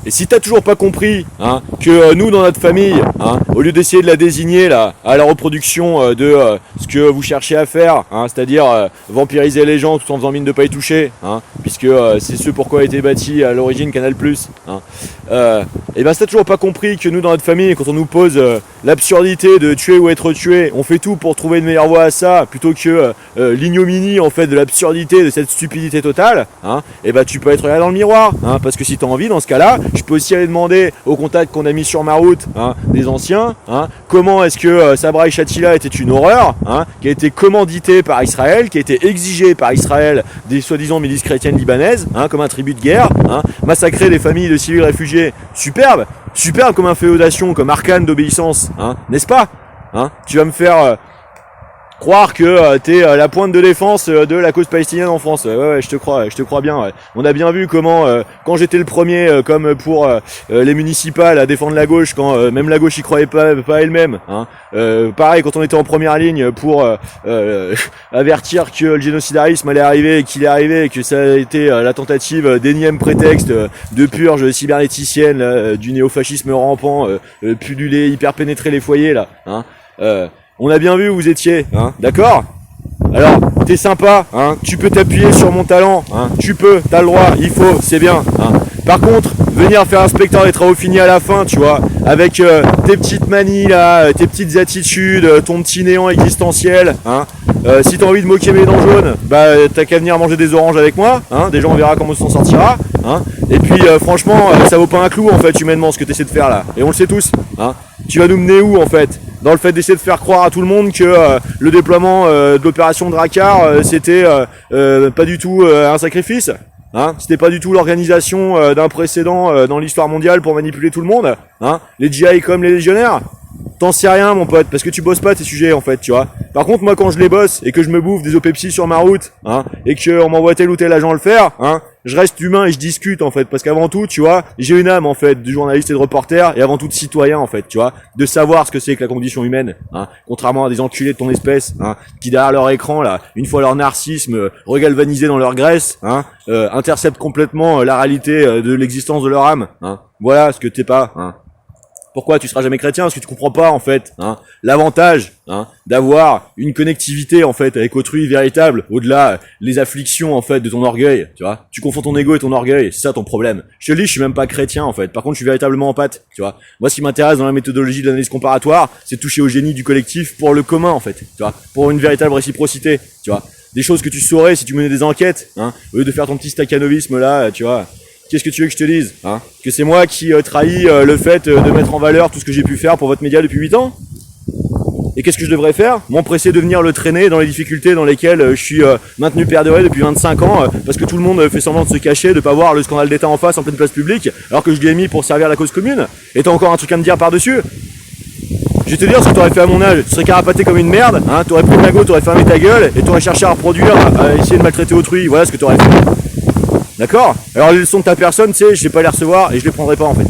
Et si t'as toujours pas compris que nous dans notre famille, au lieu d'essayer de la désigner là, à la reproduction de ce que vous cherchez à faire, c'est-à-dire vampiriser les gens tout en faisant mine de pas y toucher, puisque c'est ce pourquoi a été bâti à l'origine Canal+, et ben si t'as toujours pas compris que nous dans notre famille, quand on nous pose l'absurdité de tuer ou être tué, on fait tout pour trouver une meilleure voie à ça, plutôt que l'ignominie en fait de l'absurdité de cette stupidité totale, et ben tu peux être là dans le miroir, parce que si t'as envie dans ce cas-là, je peux aussi aller demander aux contacts qu'on a mis sur ma route, des anciens, comment est-ce que Sabra et Shatila était une horreur, qui a été commanditée par Israël, qui a été exigée par Israël des soi-disant milices chrétiennes libanaises, comme un tribut de guerre, massacrer des familles de civils réfugiés, superbe comme inféodation, comme arcane d'obéissance, n'est-ce pas, tu vas me faire croire que t'es la pointe de défense de la cause palestinienne en France. Ouais, je te crois bien. Ouais. On a bien vu comment, quand j'étais le premier, comme pour les municipales, à défendre la gauche, quand même la gauche y croyait pas elle-même. Pareil, quand on était en première ligne pour avertir que le génocidarisme allait arriver, et qu'il est arrivé, et que ça a été la tentative d'énième prétexte de purge cybernéticienne du néofascisme rampant, pullulé, hyper pénétrer les foyers là. On a bien vu où vous étiez, d'accord? Alors, t'es sympa, tu peux t'appuyer sur mon talent, tu peux, t'as le droit, il faut, c'est bien. Par contre, venir faire inspecteur des travaux finis à la fin, tu vois, avec tes petites manies là, tes petites attitudes, ton petit néant existentiel, si t'as envie de moquer mes dents jaunes, bah t'as qu'à venir manger des oranges avec moi, déjà on verra comment on s'en sortira, et puis franchement, ça vaut pas un clou en fait humainement ce que t'essaies de faire là, et on le sait tous, tu vas nous mener où en fait? Dans le fait d'essayer de faire croire à tout le monde que le déploiement de l'opération Drakkar c'était pas du tout un sacrifice, c'était pas du tout l'organisation d'un précédent dans l'histoire mondiale pour manipuler tout le monde, les GI comme les légionnaires. T'en sais rien mon pote, parce que tu bosses pas tes sujets en fait, tu vois. Par contre moi quand je les bosse et que je me bouffe des OPEPSI sur ma route, et que on m'envoie tel ou tel agent le faire, je reste humain et je discute en fait, parce qu'avant tout, tu vois, j'ai une âme en fait de journaliste et de reporter, et avant tout de citoyen en fait, tu vois, de savoir ce que c'est que la condition humaine, contrairement à des enculés de ton espèce, qui derrière leur écran là, une fois leur narcissisme regalvanisé dans leur graisse, interceptent complètement la réalité de l'existence de leur âme, voilà ce que t'es pas, Pourquoi tu seras jamais chrétien? Parce que tu comprends pas en fait l'avantage d'avoir une connectivité en fait avec autrui véritable, au-delà les afflictions en fait de ton orgueil, tu vois. Tu confonds ton ego et ton orgueil, c'est ça ton problème. Je te dis, je suis même pas chrétien en fait. Par contre, je suis véritablement empathe, tu vois. Moi, ce qui m'intéresse dans la méthodologie de l'analyse comparatoire, c'est de toucher au génie du collectif pour le commun en fait, tu vois, pour une véritable réciprocité, tu vois. Des choses que tu saurais si tu menais des enquêtes, au lieu de faire ton petit staccanovisme là, tu vois. Qu'est-ce que tu veux que je te dise, Que c'est moi qui trahis le fait de mettre en valeur tout ce que j'ai pu faire pour votre média depuis 8 ans? Et qu'est-ce que je devrais faire? M'empresser de venir le traîner dans les difficultés dans lesquelles je suis maintenu perduré depuis 25 ans, parce que tout le monde fait semblant de se cacher, de pas voir le scandale d'État en face en pleine place publique, alors que je l'ai mis pour servir la cause commune. Et t'as encore un truc à me dire par-dessus? Je vais te dire ce que t'aurais fait à mon âge, tu serais carapaté comme une merde, t'aurais pris le magot, t'aurais fermé ta gueule, et t'aurais cherché à reproduire, à essayer de maltraiter autrui, voilà ce que t'aurais fait. D'accord? Alors les leçons de ta personne, tu sais, je vais pas les recevoir et je les prendrai pas en fait.